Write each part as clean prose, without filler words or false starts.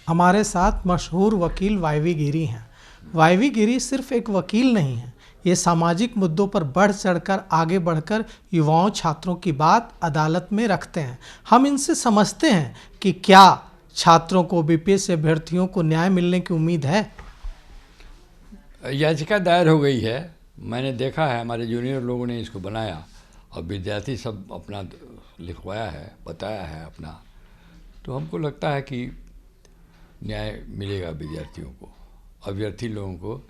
हमारे साथ मशहूर वकील वाई.वी. गिरी हैं। वाई.वी. गिरी सिर्फ एक वकील नहीं हैं, ये सामाजिक मुद्दों पर बढ़ चढ़कर आगे बढ़कर युवाओं छात्रों की बात अदालत में रखते हैं। हम इनसे समझते हैं कि क्या छात्रों को बीपीएससी अभ्यर्थियों को न्याय मिलने की उम्मीद है। याचिका दायर हो गई है, मैंने देखा है, हमारे जूनियर लोगों ने इसको बनाया और विद्यार्थी सब अपना लिखवाया है, बताया है अपना। तो हमको लगता है कि न्याय मिलेगा विद्यार्थियों को, अभ्यर्थी लोगों को।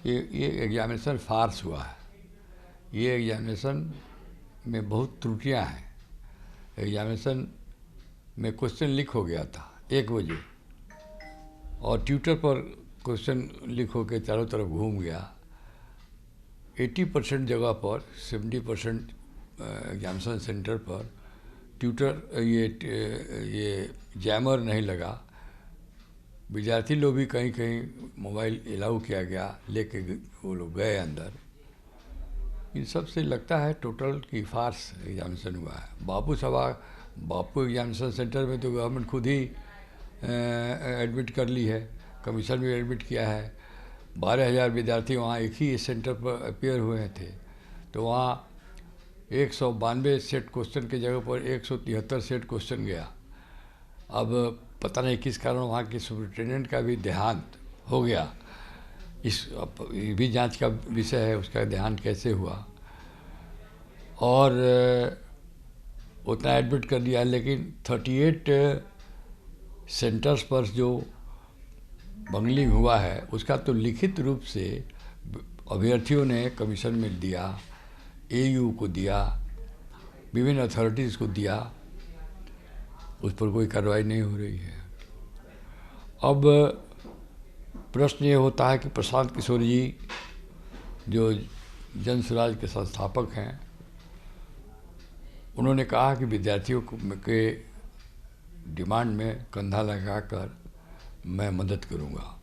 ये एग्जामिनेशन फार्स हुआ है, ये एग्जामिनेशन में बहुत त्रुटियां हैं। एग्जामिनेशन में क्वेश्चन लीक हो गया था 1 बजे और ट्विटर पर क्वेश्चन लीक होकर चारों तरफ घूम गया। 80% जगह पर 70% एग्जामिनेशन सेंटर पर ट्विटर ये जैमर नहीं लगा। विद्यार्थी लोग भी कहीं कहीं मोबाइल अलाउ किया गया, लेके वो लोग गए अंदर। इन सब से लगता है टोटल की फार्स एग्जामिनेशन हुआ है। बापू एग्जामिनेशन सेंटर में तो गवर्नमेंट खुद ही एडमिट कर ली है, कमीशन भी एडमिट किया है। 12,000 विद्यार्थी वहाँ एक ही सेंटर पर अपेयर हुए थे, तो वहाँ 192 सेट क्वेश्चन की जगह पर 173 सेट क्वेश्चन गया। अब पता नहीं किस कारण वहाँ के सुपरिटेंडेंट का भी देहांत हो गया। ये भी जांच का विषय है, उसका देहांत कैसे हुआ। और उतना एडमिट कर दिया, लेकिन 38 सेंटर्स पर जो बंगलिंग हुआ है उसका तो लिखित रूप से अभ्यर्थियों ने कमीशन में दिया, एयू को दिया, विभिन्न अथॉरिटीज़ को दिया, उस पर कोई कार्रवाई नहीं हो रही है। अब प्रश्न ये होता है कि प्रशांत किशोर जी जो जन स्वराज के संस्थापक हैं, उन्होंने कहा कि विद्यार्थियों के डिमांड में कंधा लगाकर मैं मदद करूंगा,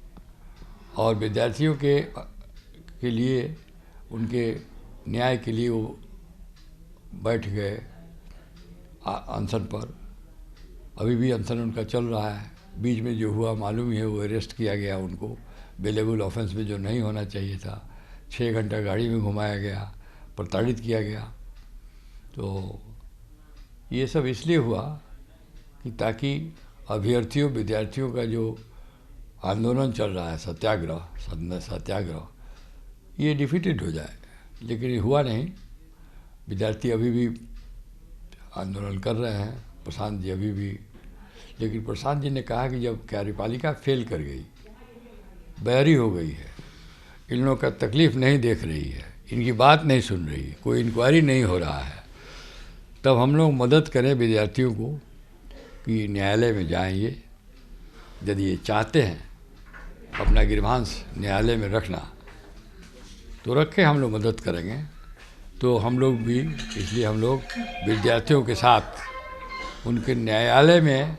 और विद्यार्थियों के लिए, उनके न्याय के लिए वो बैठ गए अनशन पर। अभी भी अनशन उनका चल रहा है। बीच में जो हुआ मालूम ही है, वो अरेस्ट किया गया उनको, बेलेबल ऑफेंस में जो नहीं होना चाहिए था। 6 घंटा गाड़ी में घुमाया गया, प्रताड़ित किया गया। तो ये सब इसलिए हुआ कि ताकि अभ्यर्थियों विद्यार्थियों का जो आंदोलन चल रहा है, सत्याग्रह, ये डिफीटेड हो जाए। लेकिन ये हुआ नहीं। विद्यार्थी अभी भी आंदोलन कर रहे हैं, प्रशांत जी अभी भी। लेकिन प्रशांत जी ने कहा कि जब कार्यपालिका फेल कर गई, बैरी हो गई है, इन लोगों का तकलीफ नहीं देख रही है, इनकी बात नहीं सुन रही है, कोई इंक्वायरी नहीं हो रहा है, तब हम लोग मदद करें विद्यार्थियों को कि न्यायालय में जाएंगे। यदि ये चाहते हैं अपना गिरभांश न्यायालय में रखना तो रखें, हम लोग मदद करेंगे। तो हम लोग भी, इसलिए हम लोग विद्यार्थियों के साथ उनके न्यायालय में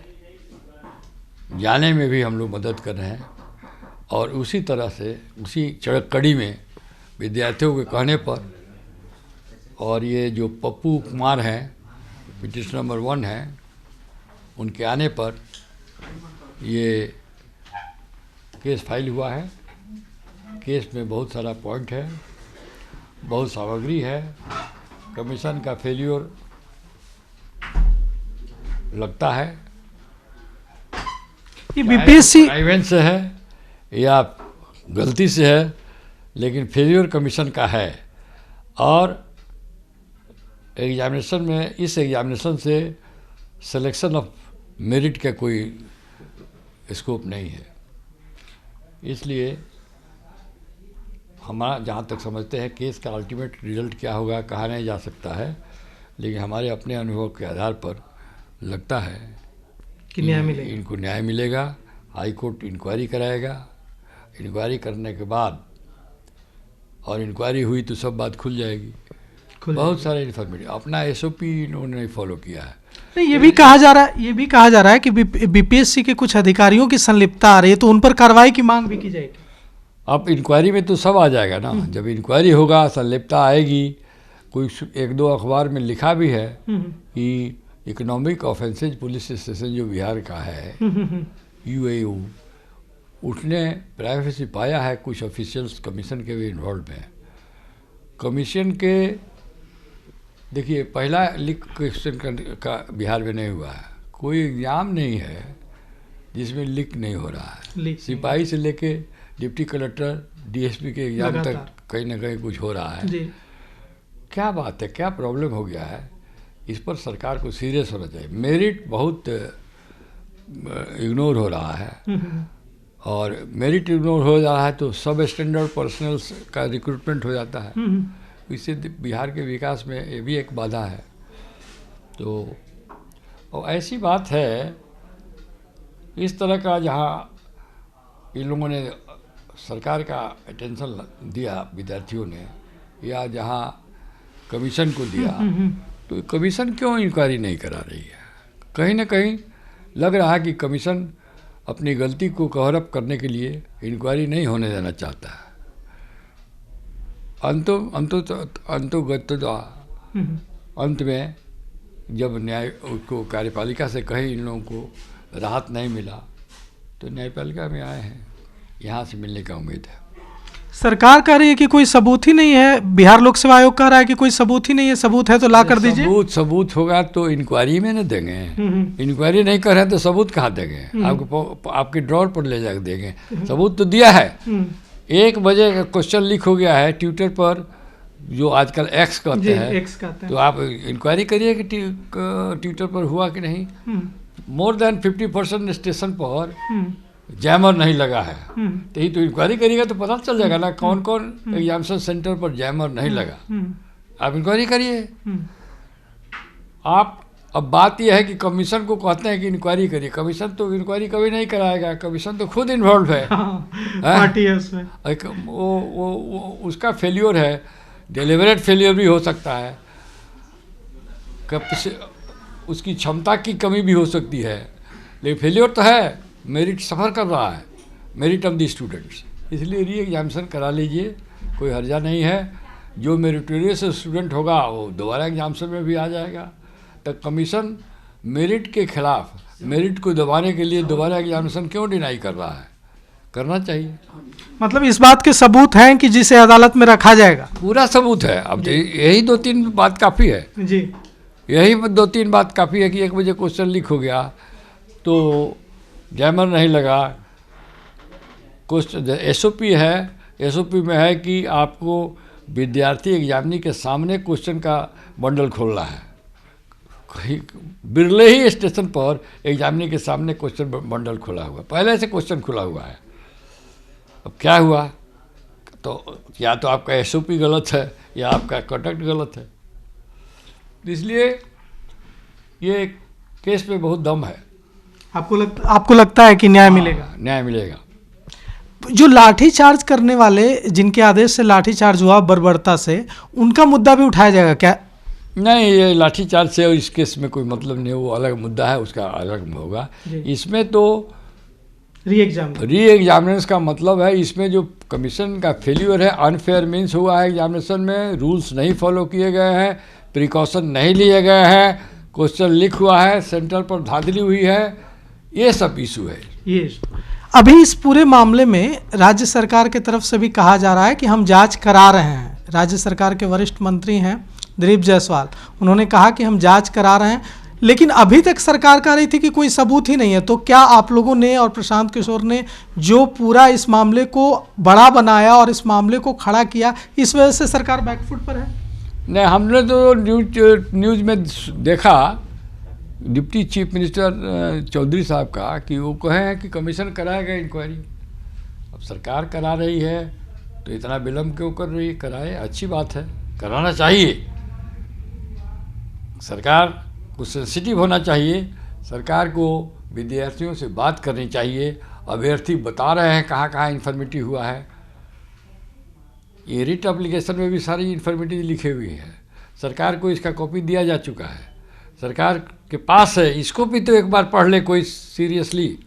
जाने में भी हम लोग मदद कर रहे हैं। और उसी तरह से उसी कड़ी में विद्यार्थियों के कहने पर, और ये जो पप्पू कुमार हैं, पिटिशन नंबर 1 हैं, उनके आने पर ये केस फाइल हुआ है। केस में बहुत सारा पॉइंट है, बहुत सामग्री है। कमीशन का फेल्योर लगता है, ये बीपीएससी इवेंट से है या गलती से है, लेकिन फेल्योर कमीशन का है। और एग्जामिनेशन में, इस एग्जामिनेशन से सिलेक्शन ऑफ मेरिट का कोई स्कोप नहीं है। इसलिए हमारा जहाँ तक समझते हैं केस का अल्टीमेट रिजल्ट क्या होगा कहा नहीं जा सकता है, लेकिन हमारे अपने अनुभव के आधार पर लगता है कि न्याय मिलेगा, इनको न्याय मिलेगा। हाई कोर्ट इंक्वायरी कराएगा, इंक्वायरी करने के बाद, और इंक्वायरी हुई तो सब बात खुल जाएगी। बहुत सारे इन्फॉर्मेटिव अपना एसओपी इन्होंने नहीं फॉलो किया है। नहीं, ये भी कहा जा रहा है कि बीपीएससी के कुछ अधिकारियों की संलिप्तता आ रही है, तो उन पर कार्रवाई की मांग भी की जाएगी। अब इंक्वायरी में तो सब आ जाएगा ना। जब इंक्वायरी होगा, संलिप्तता आएगी। कोई 1-2 अखबार में लिखा भी है कि इकोनॉमिक ऑफेंसेज पुलिस स्टेशन जो बिहार का है, यूएयू, उसने प्राइवेसी पाया है। कुछ ऑफिशियल्स कमीशन के भी इन्वॉल्व हैं। कमीशन के देखिए, पहला लीक क्वेश्चन का बिहार में नहीं हुआ है। कोई एग्ज़ाम नहीं है जिसमें लीक नहीं हो रहा है। सिपाही से लेके डिप्टी कलेक्टर, डीएसपी के एग्ज़ाम तक कहीं ना कहीं कुछ हो रहा है जी। क्या बात है, क्या प्रॉब्लम हो गया है? इस पर सरकार को सीरियस होना चाहिए। मेरिट बहुत इग्नोर हो रहा है, और मेरिट इग्नोर हो रहा है तो सब स्टैंडर्ड पर्सनल्स का रिक्रूटमेंट हो जाता है। इससे बिहार के विकास में ये भी एक बाधा है। तो और ऐसी बात है, इस तरह का जहाँ इन लोगों ने सरकार का अटेंशन दिया विद्यार्थियों ने, या जहाँ कमीशन को दिया, तो कमीशन क्यों इंक्वायरी नहीं करा रही है? कहीं ना कहीं लग रहा है कि कमीशन अपनी गलती को कवर अप करने के लिए इंक्वायरी नहीं होने देना चाहता है। अंत में जब न्याय उसको कार्यपालिका से कहीं इन लोगों को राहत नहीं मिला तो न्यायपालिका में आए हैं, यहाँ से मिलने का उम्मीद है। सरकार कह रही है कि कोई सबूत ही नहीं है। बिहार लोक सेवा आयोग कह रहा है कि कोई सबूत ही नहीं है। सबूत है तो ला कर दीजिए। सबूत होगा तो इंक्वायरी में न देंगे। इंक्वायरी नहीं कर रहे हैं तो सबूत कहाँ देंगे? आपके ड्रॉर पर ले जाकर देंगे। सबूत तो दिया है। 1 बजे का क्वेश्चन लीक हो गया है ट्विटर पर, जो आजकल एक्स कहते हैं, तो आप इंक्वायरी करिए कि ट्विटर पर हुआ कि नहीं। मोर देन 50% स्टेशन पर जैमर नहीं लगा है। तो ही तो इंक्वायरी करिएगा तो पता चल जाएगा ना कौन कौन एग्जामिनेशन सेंटर पर जैमर नहीं लगा। आप इंक्वायरी करिए। आप अब बात यह है कि कमीशन को कहते हैं कि इंक्वायरी करिए। कमीशन तो इंक्वायरी कभी नहीं कराएगा। कमीशन तो खुद इन्वॉल्व है। पार्टी है उसमें। वो उसका फेल्योर है, डेलिबरेट फेल्योर भी हो सकता है, उसकी क्षमता की कमी भी हो सकती है, लेकिन फेल्योर तो है। मेरिट सफ़र कर रहा है, मेरिट ऑफ द स्टूडेंट्स। इसलिए री एग्जामिनेशन करा लीजिए, कोई हर्जा नहीं है। जो मेरिटोरियस स्टूडेंट होगा वो दोबारा एग्जामिनेशन में भी आ जाएगा। तो कमीशन मेरिट के खिलाफ, मेरिट को दबाने के लिए दोबारा एग्जामिनेशन क्यों डिनाई कर रहा है? करना चाहिए। मतलब इस बात के सबूत हैं कि जिसे अदालत में रखा जाएगा? पूरा सबूत है। अब यही 2-3 बात काफ़ी है जी। यही 2-3 बात काफ़ी है कि 1 बजे क्वेश्चन लीक हो गया तो जैमर नहीं लगा। क्वेश्चन एसओपी है, एसओपी में है कि आपको विद्यार्थी एग्जामिनी के सामने क्वेश्चन का बंडल खोलना है। बिरले ही स्टेशन पर एग्जामिनी के सामने क्वेश्चन बंडल खोला हुआ, पहले से क्वेश्चन खुला हुआ है। अब क्या हुआ? तो या तो आपका एसओपी गलत है या आपका कंडक्ट गलत है। इसलिए ये केस में बहुत दम है। आपको लगता है कि न्याय मिलेगा? न्याय मिलेगा। जो लाठीचार्ज करने वाले, जिनके आदेश से लाठीचार्ज हुआ बर्बरता से, उनका मुद्दा भी उठाया जाएगा क्या? नहीं, ये लाठीचार्ज से और इस केस में कोई मतलब नहीं, वो अलग मुद्दा है, उसका अलग होगा। इसमें तो री एग्जामिनेशन का मतलब है, इसमें जो कमीशन का फेल्यूर है, अनफेयर मीन्स हुआ है एग्जामिनेशन में, रूल्स नहीं फॉलो किए गए हैं, प्रिकॉशन नहीं लिए गए हैं, क्वेश्चन लीक हुआ है, सेंटर पर धांधली हुई है, ये सब इशू है। ये अभी इस पूरे मामले में राज्य सरकार की तरफ से भी कहा जा रहा है कि हम जांच करा रहे हैं। राज्य सरकार के वरिष्ठ मंत्री हैं दिलीप जायसवाल, उन्होंने कहा कि हम जांच करा रहे हैं, लेकिन अभी तक सरकार कह रही थी कि कोई सबूत ही नहीं है। तो क्या आप लोगों ने और प्रशांत किशोर ने जो पूरा इस मामले को बड़ा बनाया और इस मामले को खड़ा किया, इस वजह से सरकार बैकफुट पर है? नहीं, हमने तो न्यूज़ में देखा डिप्टी चीफ मिनिस्टर चौधरी साहब का कि वो कहे हैं कि कमीशन कराएगा इंक्वायरी। अब सरकार करा रही है तो इतना विलम्ब क्यों कर रही है? कराए, अच्छी बात है, कराना चाहिए। सरकार को सेंसिटिव होना चाहिए, सरकार को विद्यार्थियों से बात करनी चाहिए। अभ्यर्थी बता रहे हैं कहाँ कहाँ इन्फॉर्मेटिव हुआ है। ये रिट एप्लीकेशन में भी सारी इन्फॉर्मेटिव लिखी हुई है, सरकार को इसका कॉपी दिया जा चुका है, सरकार के पास है। इसको भी तो एक बार पढ़ ले कोई सीरियसली।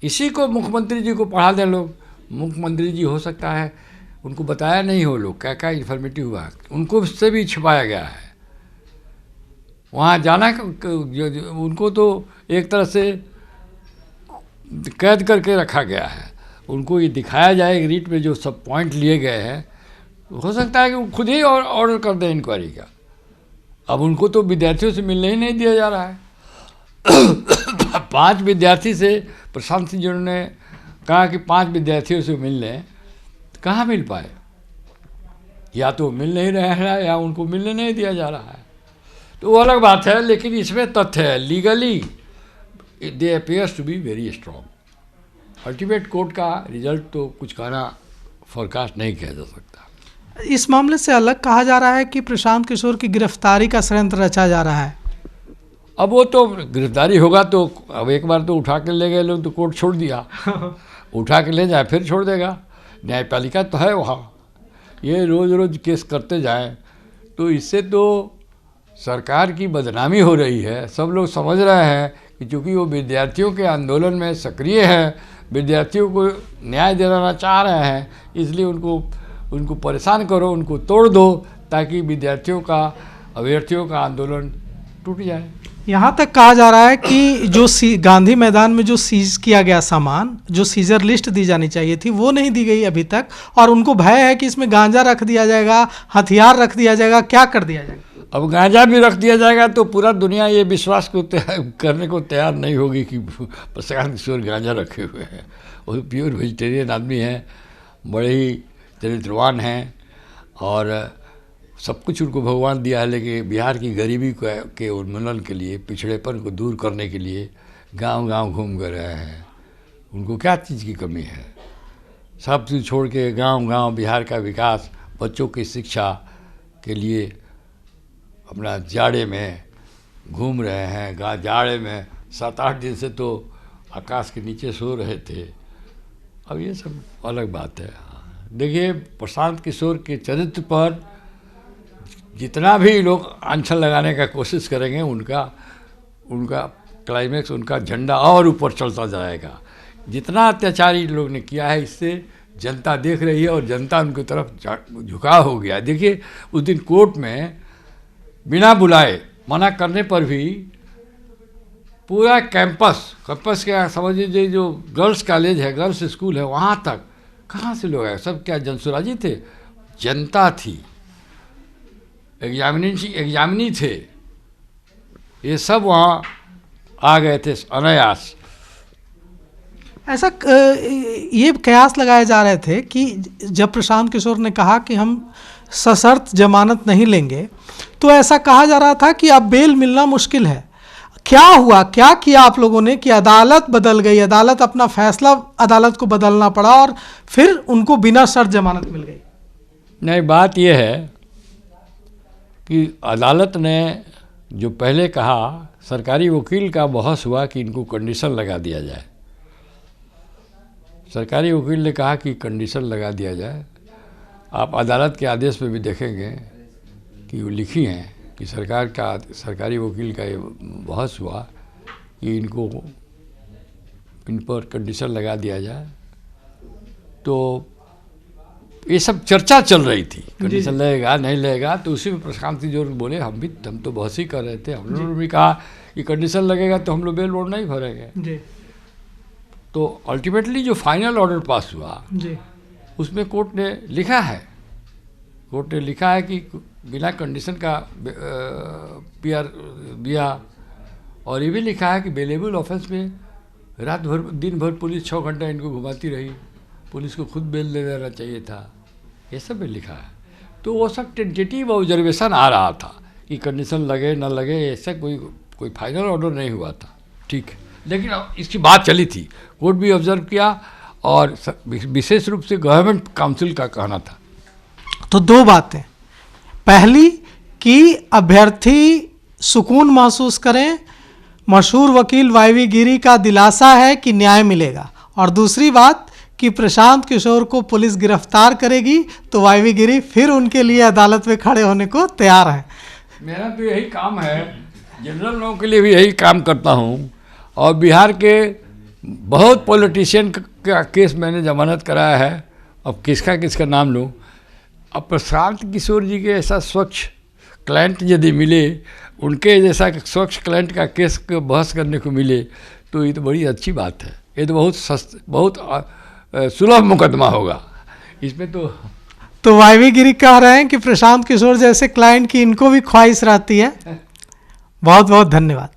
इसी को मुख्यमंत्री जी को पढ़ा दें लोग। मुख्यमंत्री जी हो सकता है उनको बताया नहीं हो लोग क्या क्या इन्फॉर्मेटिव हुआ, उनको से भी छिपाया गया है। वहाँ जाना उनको तो एक तरह से कैद करके रखा गया है। उनको ये दिखाया जाए रीट में जो सब पॉइंट लिए गए हैं, हो सकता है कि वो खुद ही ऑर्डर कर दें इंक्वायरी का। अब उनको तो विद्यार्थियों से मिलने ही नहीं दिया जा रहा है। 5 विद्यार्थी से प्रशांत सिंह जी ने कहा कि 5 विद्यार्थियों से मिल लें, कहाँ मिल पाए? या तो मिल नहीं रहे हैं या उनको मिलने नहीं दिया जा रहा है, तो वो अलग बात है। लेकिन इसमें तथ्य है, legally they appears to be very strong. Ultimate court का रिजल्ट तो कुछ कहना फोरकास्ट नहीं किया जा सकता। इस मामले से अलग कहा जा रहा है कि प्रशांत किशोर की गिरफ्तारी का षड्यंत्र रचा जा रहा है। अब वो तो गिरफ्तारी होगा तो अब एक बार तो उठा के ले गए लोग, तो कोर्ट छोड़ दिया। उठा के ले जाए फिर छोड़ देगा, न्यायपालिका तो है वहाँ। ये रोज़ रोज़ केस करते जाएं तो इससे तो सरकार की बदनामी हो रही है। सब लोग समझ रहे हैं कि चूँकि वो विद्यार्थियों के आंदोलन में सक्रिय हैं, विद्यार्थियों को न्याय दिलाना चाह रहे हैं, इसलिए उनको परेशान करो, उनको तोड़ दो, ताकि विद्यार्थियों का, अभ्यर्थियों का आंदोलन टूट जाए। यहाँ तक कहा जा रहा है कि जो गांधी मैदान में जो सीज किया गया सामान, जो सीजर लिस्ट दी जानी चाहिए थी, वो नहीं दी गई अभी तक, और उनको भय है कि इसमें गांजा रख दिया जाएगा, हथियार रख दिया जाएगा, क्या कर दिया जाएगा। अब गांजा भी रख दिया जाएगा तो पूरा दुनिया ये विश्वास को करने को तैयार नहीं होगी कि प्रशांत किशोर गांजा रखे हुए हैं। वो प्योर वेजिटेरियन आदमी हैं, बड़े ही चरित्रवान हैं, और सब कुछ उनको भगवान दिया है। लेकिन बिहार की गरीबी के उन्मूलन के लिए, पिछड़ेपन को दूर करने के लिए गांव-गांव घूम कर रहे हैं। उनको क्या चीज़ की कमी है? सब चीज़ छोड़ के गांव-गांव बिहार का विकास, बच्चों की शिक्षा के लिए अपना जाड़े में घूम रहे हैं। जाड़े में 7-8 दिन से तो आकाश के नीचे सो रहे थे। अब ये सब अलग बात है। देखिए, प्रशांत किशोर के चरित्र पर जितना भी लोग आंचल लगाने का कोशिश करेंगे, उनका क्लाइमेक्स, उनका झंडा और ऊपर चलता जाएगा। जितना अत्याचार इन लोग ने किया है, इससे जनता देख रही है और जनता उनकी तरफ झुकाव हो गया। देखिए, उस दिन कोर्ट में बिना बुलाए, मना करने पर भी पूरा कैंपस क्या समझ लीजिए, जो गर्ल्स कॉलेज है, गर्ल्स स्कूल है, वहाँ तक कहाँ से लोग आए? सब क्या जनसुराजी थे? जनता थी, एग्जामिनी थे, ये सब वहाँ आ गए थे अनायास। ऐसा ये कयास लगाए जा रहे थे कि जब प्रशांत किशोर ने कहा कि हम सशर्त जमानत नहीं लेंगे, तो ऐसा कहा जा रहा था कि अब बेल मिलना मुश्किल है। क्या हुआ, क्या किया आप लोगों ने कि अदालत बदल गई, अदालत अपना फैसला, अदालत को बदलना पड़ा और फिर उनको बिना शर्त जमानत मिल गई? नहीं, बात यह है कि अदालत ने जो पहले कहा, सरकारी वकील का बहस हुआ कि इनको कंडीशन लगा दिया जाए। सरकारी वकील ने कहा कि कंडीशन लगा दिया जाए। आप अदालत के आदेश में भी देखेंगे कि वो लिखी हैं कि सरकारी वकील का ये बहस हुआ कि इन पर कंडीशन लगा दिया जाए। तो ये सब चर्चा चल रही थी, कंडीशन लगेगा नहीं लगेगा। तो उसी में प्रशांत किशोर बोले, हम तो बहस ही कर रहे थे, हम लोगों ने भी कहा कि कंडीशन लगेगा तो हम लोग बेल बॉन्ड नहीं भरेंगे। तो अल्टीमेटली जो फाइनल ऑर्डर पास हुआ उसमें कोर्ट ने लिखा है कि बिना कंडीशन का पीआर दिया, और ये भी लिखा है कि बेलेबल ऑफेंस में रात भर दिन भर पुलिस 6 घंटा इनको घुमाती रही, पुलिस को खुद बेल दे देना चाहिए था, ये सब भी लिखा है। तो वो सब टेंटेटिव ऑब्जर्वेशन आ रहा था कि कंडीशन लगे ना लगे, ऐसा कोई फाइनल ऑर्डर नहीं हुआ था, ठीक है। लेकिन इसकी बात चली थी, कोर्ट भी ऑब्जर्व किया, और विशेष रूप से गवर्नमेंट काउंसिल का कहना था। तो 2 बातें, पहली कि अभ्यर्थी सुकून महसूस करें, मशहूर वकील वाईवी गिरी का दिलासा है कि न्याय मिलेगा, और दूसरी बात कि प्रशांत किशोर को पुलिस गिरफ्तार करेगी तो वाईवी गिरी फिर उनके लिए अदालत में खड़े होने को तैयार है। मेरा तो यही काम है, जनरल लोगों के लिए भी यही काम करता हूँ, और बिहार के बहुत पॉलिटिशियन का केस मैंने जमानत कराया है। अब किसका नाम लूँ? अब प्रशांत किशोर जी के ऐसा स्वच्छ क्लाइंट यदि मिले, उनके जैसा स्वच्छ क्लाइंट का केस बहस करने को मिले, तो ये तो बड़ी अच्छी बात है। ये तो बहुत सुलभ मुकदमा होगा इसमें। तो वायवी गिरी कह रहे हैं कि प्रशांत किशोर जैसे क्लाइंट की इनको भी ख्वाहिश रहती है। बहुत बहुत धन्यवाद।